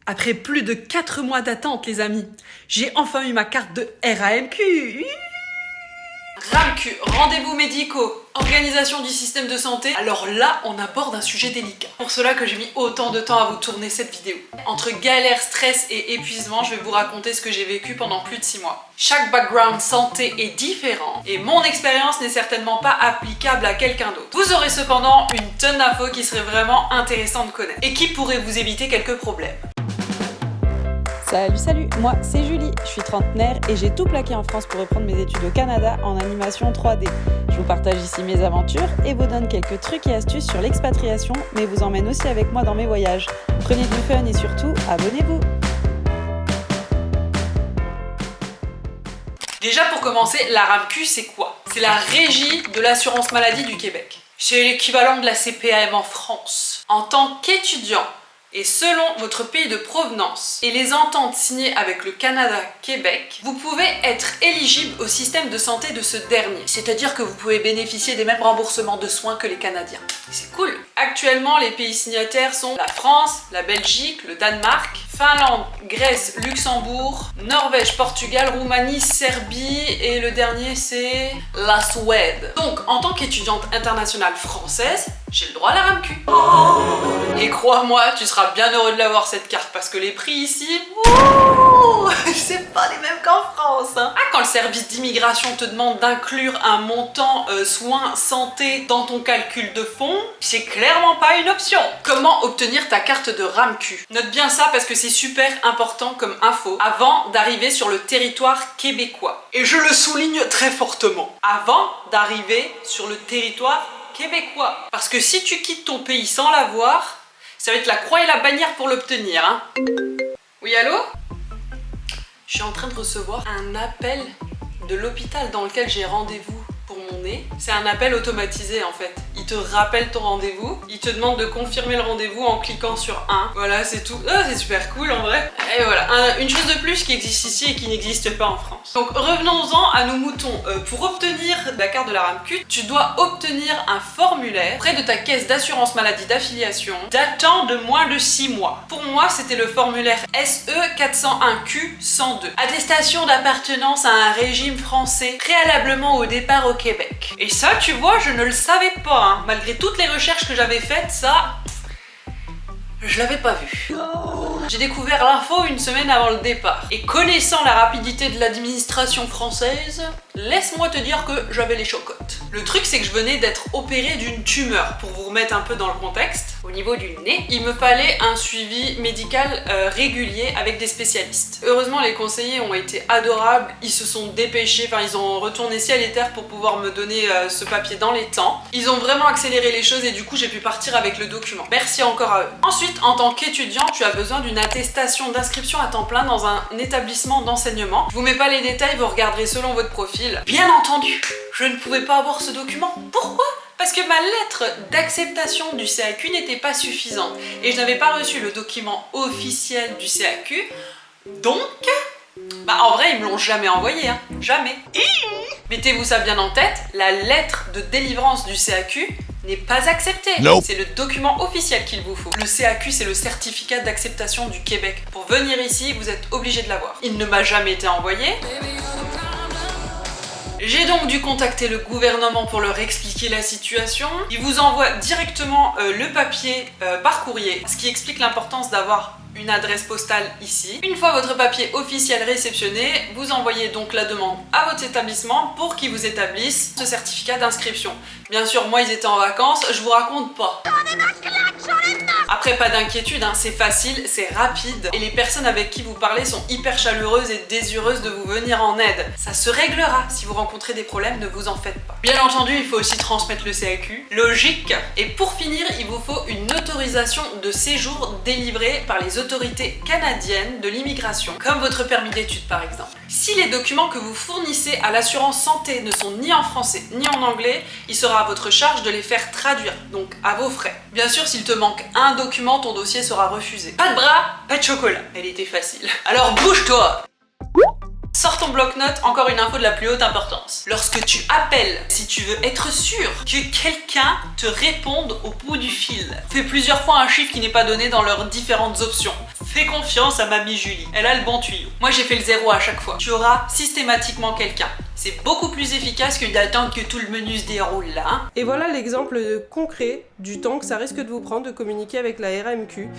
Après plus de 4 mois d'attente, les amis, j'ai enfin eu ma carte de RAMQ. RAMQ, rendez-vous médicaux, organisation du système de santé. Alors là, on aborde un sujet délicat. Pour cela que j'ai mis autant de temps à vous tourner cette vidéo. Entre galère, stress et épuisement, je vais vous raconter ce que j'ai vécu pendant plus de 6 mois. Chaque background santé est différent et mon expérience n'est certainement pas applicable à quelqu'un d'autre. Vous aurez cependant une tonne d'infos qui seraient vraiment intéressantes de connaître et qui pourraient vous éviter quelques problèmes. Salut, moi c'est Julie, je suis trentenaire et j'ai tout plaqué en France pour reprendre mes études au Canada en animation 3D. Je vous partage ici mes aventures et vous donne quelques trucs et astuces sur l'expatriation, mais vous emmène aussi avec moi dans mes voyages. Prenez du fun et surtout, abonnez-vous. Déjà pour commencer, la RAMQ c'est quoi? C'est la Régie de l'assurance maladie du Québec. C'est l'équivalent de la CPAM en France. En tant qu'étudiant, et selon votre pays de provenance et les ententes signées avec le Canada-Québec, vous pouvez être éligible au système de santé de ce dernier. C'est-à-dire que vous pouvez bénéficier des mêmes remboursements de soins que les Canadiens. C'est cool! Actuellement, les pays signataires sont la France, la Belgique, le Danemark, Finlande, Grèce, Luxembourg, Norvège, Portugal, Roumanie, Serbie et le dernier c'est la Suède. Donc en tant qu'étudiante internationale française, j'ai le droit à la RAMQ. Et crois-moi, tu seras bien heureux de l'avoir cette carte parce que les prix ici, c'est pas les mêmes qu'en France. Hein. Ah, quand le service d'immigration te demande d'inclure un montant soins santé dans ton calcul de fonds, c'est clairement pas une option. Comment obtenir ta carte de RAMQ? Note bien ça parce que c'est super important comme info avant d'arriver sur le territoire québécois. Et je le souligne très fortement. Avant d'arriver sur le territoire québécois. Parce que si tu quittes ton pays sans l'avoir, ça va être la croix et la bannière pour l'obtenir. Hein. Oui, allô? Je suis en train de recevoir un appel de l'hôpital dans lequel j'ai rendez-vous pour mon nez. C'est un appel automatisé en fait. Il te rappelle ton rendez-vous, il te demande de confirmer le rendez-vous en cliquant sur 1. Voilà, c'est tout. Ah, c'est super cool en vrai. Et voilà, une chose de plus qui existe ici et qui n'existe pas en France. Donc revenons-en à nos moutons. Pour obtenir la carte de la RAMQ, tu dois obtenir un formulaire auprès de ta caisse d'assurance maladie d'affiliation datant de moins de 6 mois. Pour moi, c'était le formulaire SE 401Q102. Attestation d'appartenance à un régime français préalablement au départ au Québec. Et ça, tu vois, je ne le savais pas. Hein. Malgré toutes les recherches que j'avais faites, ça, je l'avais pas vu. J'ai découvert l'info une semaine avant le départ. Et connaissant la rapidité de l'administration française, laisse-moi te dire que j'avais les chocottes. Le truc, c'est que je venais d'être opérée d'une tumeur. Pour vous remettre un peu dans le contexte, au niveau du nez, il me fallait un suivi médical régulier avec des spécialistes. Heureusement, les conseillers ont été adorables. Ils se sont dépêchés, enfin ils ont retourné ciel et terre pour pouvoir me donner ce papier dans les temps. Ils ont vraiment accéléré les choses et du coup, j'ai pu partir avec le document. Merci encore à eux. Ensuite, en tant qu'étudiant, tu as besoin d'une attestation d'inscription à temps plein dans un établissement d'enseignement. Je vous mets pas les détails, vous regarderez selon votre profil. Bien entendu, je ne pouvais pas avoir ce document. Pourquoi ? Parce que ma lettre d'acceptation du CAQ n'était pas suffisante et je n'avais pas reçu le document officiel du CAQ. Donc, en vrai, ils me l'ont jamais envoyé, hein. Jamais. Mettez-vous ça bien en tête, la lettre de délivrance du CAQ n'est pas acceptée. Nope. C'est le document officiel qu'il vous faut. Le CAQ, c'est le certificat d'acceptation du Québec. Pour venir ici, vous êtes obligé de l'avoir. Il ne m'a jamais été envoyé. J'ai donc dû contacter le gouvernement pour leur expliquer la situation. Ils vous envoient directement le papier par courrier, ce qui explique l'importance d'avoir une adresse postale ici. Une fois votre papier officiel réceptionné, vous envoyez donc la demande à votre établissement pour qu'ils vous établissent ce certificat d'inscription. Bien sûr, moi ils étaient en vacances, je vous raconte pas. Après, pas d'inquiétude, hein, c'est facile, c'est rapide et les personnes avec qui vous parlez sont hyper chaleureuses et désireuses de vous venir en aide. Ça se réglera. Si vous rencontrez des problèmes, ne vous en faites pas. Bien entendu, il faut aussi transmettre le CAQ. Logique. Et pour finir, il vous faut une autorisation de séjour délivrée par les autorités canadiennes de l'immigration, comme votre permis d'études par exemple. Si les documents que vous fournissez à l'assurance santé ne sont ni en français ni en anglais, il sera à votre charge de les faire traduire, donc à vos frais. Bien sûr, s'il te manque un document, ton dossier sera refusé. Pas de bras, pas de chocolat. Elle était facile. Alors bouge-toi! Sors ton bloc-notes, encore une info de la plus haute importance. Lorsque tu appelles, si tu veux être sûr que quelqu'un te réponde au bout du fil, fais plusieurs fois un chiffre qui n'est pas donné dans leurs différentes options. Fais confiance à mamie Julie, elle a le bon tuyau. Moi j'ai fait le 0 à chaque fois. Tu auras systématiquement quelqu'un. C'est beaucoup plus efficace que d'attendre que tout le menu se déroule là. Hein. Et voilà l'exemple concret du temps que ça risque de vous prendre de communiquer avec la RAMQ.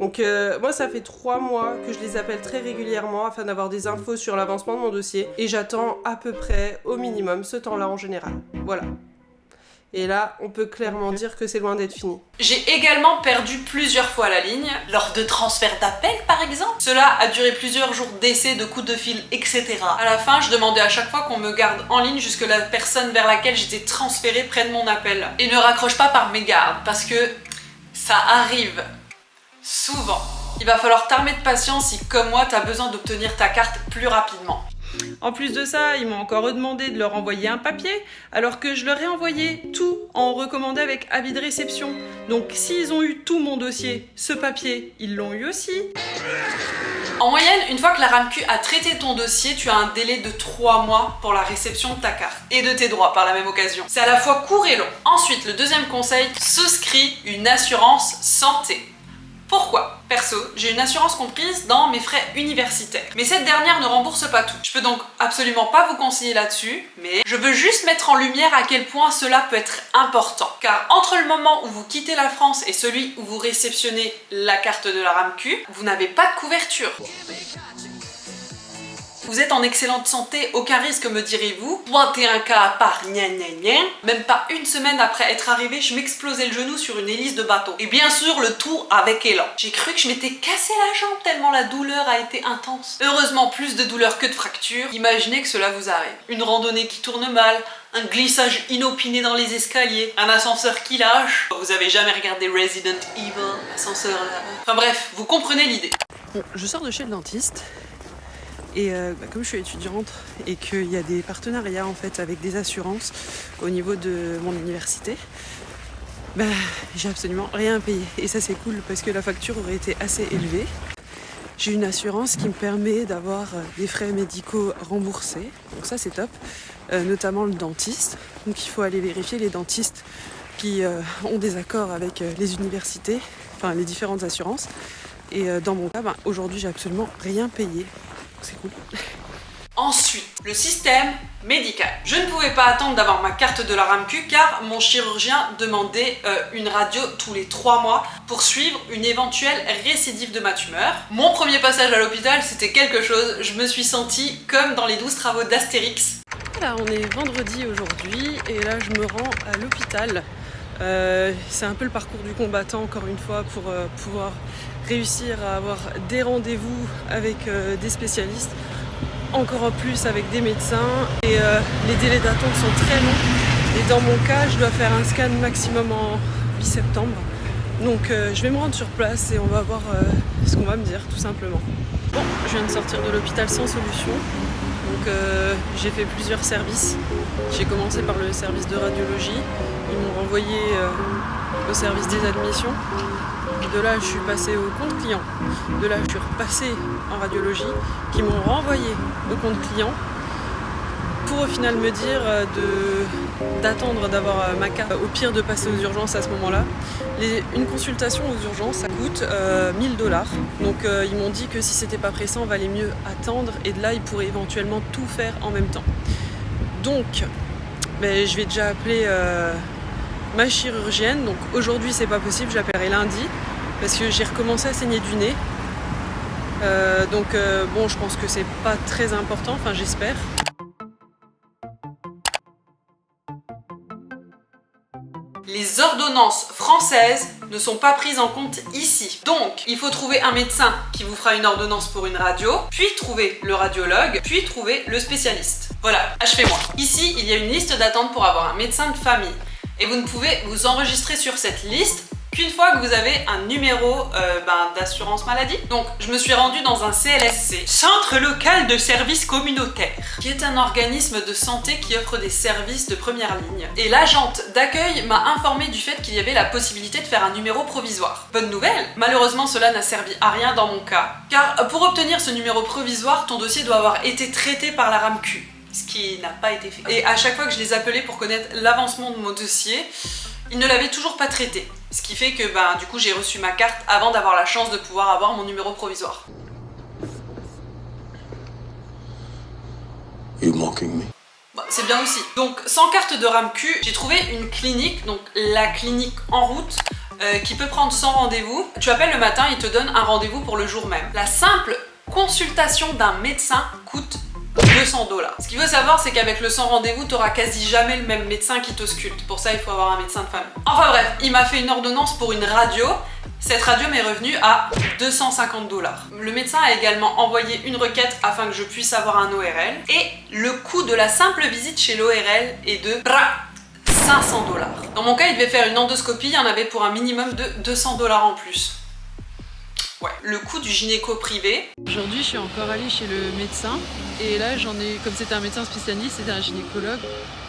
Donc moi ça fait 3 mois que je les appelle très régulièrement afin d'avoir des infos sur l'avancement de mon dossier. Et j'attends à peu près au minimum ce temps-là en général. Voilà. Et là, on peut clairement dire que c'est loin d'être fini. J'ai également perdu plusieurs fois la ligne, lors de transferts d'appels par exemple. Cela a duré plusieurs jours d'essais, de coups de fil, etc. À la fin, je demandais à chaque fois qu'on me garde en ligne jusque la personne vers laquelle j'étais transférée prenne mon appel. Et ne raccroche pas par mégarde, parce que ça arrive souvent. Il va falloir t'armer de patience si, comme moi, t'as besoin d'obtenir ta carte plus rapidement. En plus de ça, ils m'ont encore demandé de leur envoyer un papier, alors que je leur ai envoyé tout en recommandé avec avis de réception. Donc s'ils ont eu tout mon dossier, ce papier, ils l'ont eu aussi. En moyenne, une fois que la RAMQ a traité ton dossier, tu as un délai de 3 mois pour la réception de ta carte et de tes droits par la même occasion. C'est à la fois court et long. Ensuite, le deuxième conseil, souscris une assurance santé. Pourquoi? Perso, j'ai une assurance comprise dans mes frais universitaires. Mais cette dernière ne rembourse pas tout. Je peux donc absolument pas vous conseiller là-dessus, mais je veux juste mettre en lumière à quel point cela peut être important. Car entre le moment où vous quittez la France et celui où vous réceptionnez la carte de la RAMQ, vous n'avez pas de couverture. Vous êtes en excellente santé, aucun risque me direz-vous. 21 cas à part, gna gna gna. Même pas une semaine après être arrivée, je m'explosais le genou sur une hélice de bateau. Et bien sûr, le tout avec élan. J'ai cru que je m'étais cassé la jambe tellement la douleur a été intense. Heureusement, plus de douleur que de fracture. Imaginez que cela vous arrive. Une randonnée qui tourne mal, un glissage inopiné dans les escaliers, un ascenseur qui lâche. Vous avez jamais regardé Resident Evil, l'ascenseur là. Enfin bref, vous comprenez l'idée. Bon, je sors de chez le dentiste. Et comme je suis étudiante et qu'il y a des partenariats en fait avec des assurances au niveau de mon université, j'ai absolument rien à payer. Et ça c'est cool parce que la facture aurait été assez élevée. J'ai une assurance qui me permet d'avoir des frais médicaux remboursés, donc ça c'est top, notamment le dentiste. Donc il faut aller vérifier les dentistes qui ont des accords avec les universités, enfin les différentes assurances. Et dans mon cas, aujourd'hui j'ai absolument rien payé. C'est cool. Ensuite, le système médical. Je ne pouvais pas attendre d'avoir ma carte de la RAMQ car mon chirurgien demandait une radio tous les 3 mois pour suivre une éventuelle récidive de ma tumeur. Mon premier passage à l'hôpital, c'était quelque chose. Je me suis sentie comme dans les 12 travaux d'Astérix. Voilà, on est vendredi aujourd'hui et là je me rends à l'hôpital. C'est un peu le parcours du combattant encore une fois pour pouvoir réussir à avoir des rendez-vous avec des spécialistes, encore plus avec des médecins et les délais d'attente sont très longs et dans mon cas je dois faire un scan maximum en mi-septembre donc je vais me rendre sur place et on va voir ce qu'on va me dire tout simplement. Bon, je viens de sortir de l'hôpital sans solution donc j'ai fait plusieurs services. J'ai commencé par le service de radiologie, ils m'ont renvoyé au service des admissions. De là, je suis passée au compte client. De là, je suis repassée en radiologie, qui m'ont renvoyé au compte client pour au final me dire d'attendre d'avoir ma carte. Au pire, de passer aux urgences à ce moment-là. Une consultation aux urgences, ça coûte 1000 $. Donc, ils m'ont dit que si c'était pas pressant, il valait mieux attendre. Et de là, ils pourraient éventuellement tout faire en même temps. Donc, je vais déjà appeler ma chirurgienne. Donc, aujourd'hui, c'est pas possible. Je l'appellerai lundi. Parce que j'ai recommencé à saigner du nez. Bon, je pense que c'est pas très important, enfin j'espère. Les ordonnances françaises ne sont pas prises en compte ici. Donc, il faut trouver un médecin qui vous fera une ordonnance pour une radio, puis trouver le radiologue, puis trouver le spécialiste. Voilà, achevez-moi. Ici, il y a une liste d'attente pour avoir un médecin de famille. Et vous ne pouvez vous enregistrer sur cette liste qu'une fois que vous avez un numéro d'assurance maladie. Donc je me suis rendue dans un CLSC, Centre Local de Services Communautaires, qui est un organisme de santé qui offre des services de première ligne. Et l'agente d'accueil m'a informée du fait qu'il y avait la possibilité de faire un numéro provisoire. Bonne nouvelle, malheureusement cela n'a servi à rien dans mon cas, car pour obtenir ce numéro provisoire, ton dossier doit avoir été traité par la RAMQ, ce qui n'a pas été fait. Et à chaque fois que je les appelais pour connaître l'avancement de mon dossier, ils ne l'avaient toujours pas traité. Ce qui fait que du coup j'ai reçu ma carte avant d'avoir la chance de pouvoir avoir mon numéro provisoire. You mocking me? C'est bien aussi. Donc sans carte de RAMQ, j'ai trouvé une clinique, donc la clinique en route, qui peut prendre 100 rendez-vous. Tu appelles le matin, il te donne un rendez-vous pour le jour même. La simple consultation d'un médecin coûte 200 $. Ce qu'il faut savoir, c'est qu'avec le 100 rendez-vous, tu auras quasi jamais le même médecin qui t'ausculte. Pour ça, il faut avoir un médecin de famille. Enfin bref, il m'a fait une ordonnance pour une radio. Cette radio m'est revenue à 250 $. Le médecin a également envoyé une requête afin que je puisse avoir un ORL. Et le coût de la simple visite chez l'ORL est de 500 $. Dans mon cas, il devait faire une endoscopie, il y en avait pour un minimum de 200 $ en plus. Ouais, le coût du gynéco privé. Aujourd'hui, je suis encore allée chez le médecin et là, comme c'était un médecin spécialiste, c'était un gynécologue,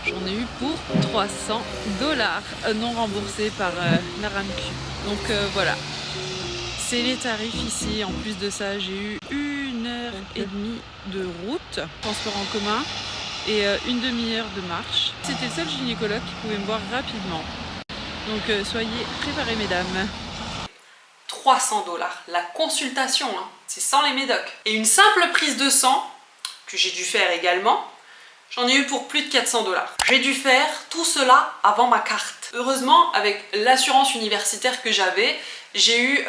j'en ai eu pour 300 $ non remboursés par la RAMQ. Donc voilà, c'est les tarifs ici. En plus de ça, j'ai eu 1h30 de route, transport en commun, et une demi-heure de marche. C'était le seul gynécologue qui pouvait me voir rapidement. Donc soyez préparés, mesdames. 300 $. La consultation, hein, c'est sans les médocs. Et une simple prise de sang, que j'ai dû faire également, j'en ai eu pour plus de 400 $. J'ai dû faire tout cela avant ma carte. Heureusement, avec l'assurance universitaire que j'avais, j'ai eu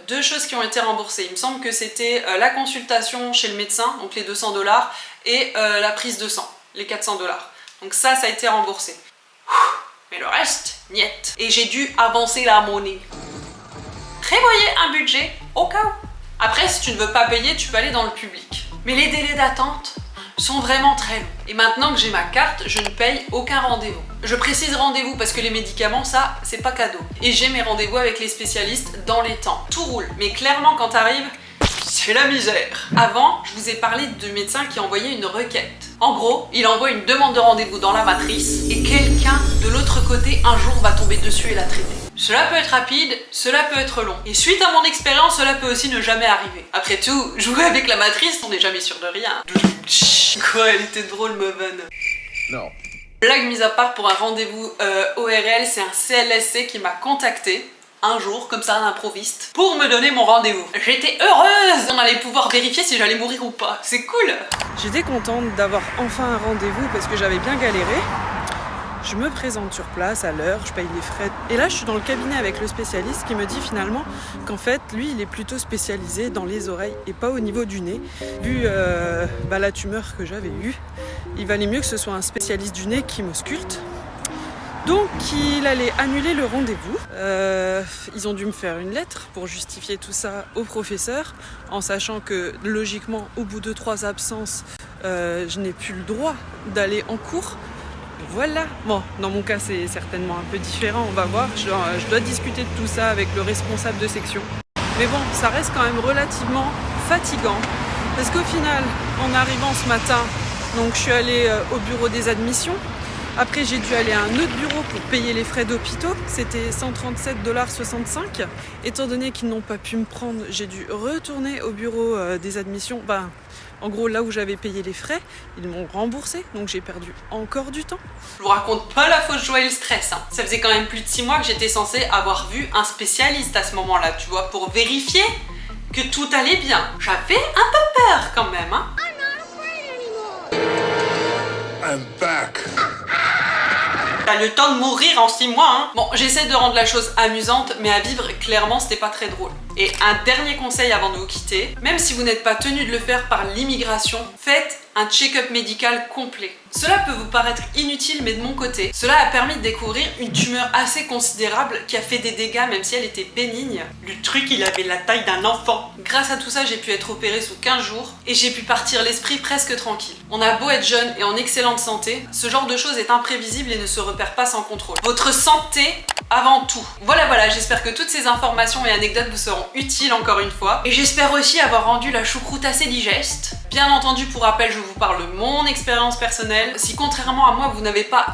deux choses qui ont été remboursées. Il me semble que c'était la consultation chez le médecin, donc les 200 $, et la prise de sang, les 400 $. Donc ça a été remboursé. Mais le reste, niet. Et j'ai dû avancer la monnaie. Prévoyez un budget au cas où. Après, si tu ne veux pas payer, tu peux aller dans le public. Mais les délais d'attente sont vraiment très longs. Et maintenant que j'ai ma carte, je ne paye aucun rendez-vous. Je précise rendez-vous parce que les médicaments, ça, c'est pas cadeau. Et j'ai mes rendez-vous avec les spécialistes dans les temps. Tout roule. Mais clairement, quand t'arrives, c'est la misère. Avant, je vous ai parlé de médecin qui envoyait une requête. En gros, il envoie une demande de rendez-vous dans la matrice et quelqu'un de l'autre côté un jour va tomber dessus et la traiter. Cela peut être rapide, cela peut être long. Et suite à mon expérience, cela peut aussi ne jamais arriver. Après tout, jouer avec la matrice, on n'est jamais sûr de rien. Quoi, elle était drôle, ma vanne. Non. Blague mise à part, pour un rendez-vous ORL, c'est un CLSC qui m'a contacté un jour, comme ça à l'improviste, pour me donner mon rendez-vous. J'étais heureuse! On allait pouvoir vérifier si j'allais mourir ou pas. C'est cool! J'étais contente d'avoir enfin un rendez-vous parce que j'avais bien galéré. Je me présente sur place à l'heure, je paye les frais. Et là, je suis dans le cabinet avec le spécialiste qui me dit finalement qu'en fait, lui, il est plutôt spécialisé dans les oreilles et pas au niveau du nez. Vu la tumeur que j'avais eue, il valait mieux que ce soit un spécialiste du nez qui m'ausculte. Donc, il allait annuler le rendez-vous. Ils ont dû me faire une lettre pour justifier tout ça au professeur, en sachant que logiquement, au bout de 3 absences, je n'ai plus le droit d'aller en cours. Voilà. Bon, dans mon cas, c'est certainement un peu différent, on va voir. Je dois discuter de tout ça avec le responsable de section. Mais bon, ça reste quand même relativement fatigant. Parce qu'au final, en arrivant ce matin, donc je suis allée au bureau des admissions. Après, j'ai dû aller à un autre bureau pour payer les frais d'hôpitaux. C'était 137,65 $. Étant donné qu'ils n'ont pas pu me prendre, j'ai dû retourner au bureau des admissions. En gros, là où j'avais payé les frais, ils m'ont remboursé. Donc j'ai perdu encore du temps. Je vous raconte pas la fausse joie et le stress. Hein. Ça faisait quand même plus de 6 mois que j'étais censée avoir vu un spécialiste à ce moment-là, tu vois, pour vérifier que tout allait bien. J'avais un peu peur quand même. Hein. I'm back. T'as le temps de mourir en 6 mois, hein. Bon, j'essaie de rendre la chose amusante, mais à vivre, clairement, c'était pas très drôle. Et un dernier conseil avant de vous quitter, même si vous n'êtes pas tenu de le faire par l'immigration, faites un check-up médical complet. Cela peut vous paraître inutile, mais de mon côté, cela a permis de découvrir une tumeur assez considérable qui a fait des dégâts même si elle était bénigne. Le truc, il avait la taille d'un enfant. Grâce à tout ça, j'ai pu être opérée sous 15 jours et j'ai pu partir l'esprit presque tranquille. On a beau être jeune et en excellente santé, ce genre de choses est imprévisible et ne se repère pas sans contrôle. Votre santé avant tout. Voilà, j'espère que toutes ces informations et anecdotes vous seront utiles encore une fois. Et j'espère aussi avoir rendu la choucroute assez digeste. Bien entendu, pour rappel, je vous parle de mon expérience personnelle. Si contrairement à moi, vous n'avez pas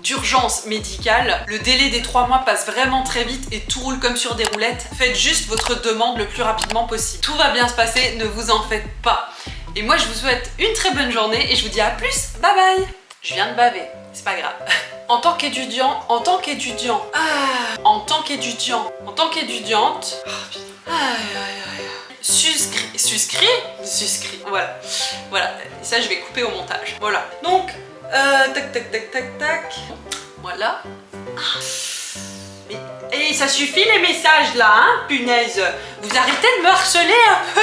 d'urgence médicale, le délai des 3 mois passe vraiment très vite et tout roule comme sur des roulettes. Faites juste votre demande le plus rapidement possible. Tout va bien se passer, ne vous en faites pas. Et moi, je vous souhaite une très bonne journée et je vous dis à plus. Bye bye. Je viens de baver, c'est pas grave. En tant qu'étudiante, suscrit, voilà, et ça je vais couper au montage, voilà. Donc, tac, voilà. Et ça suffit les messages là, hein, punaise. Vous arrêtez de me harceler un peu.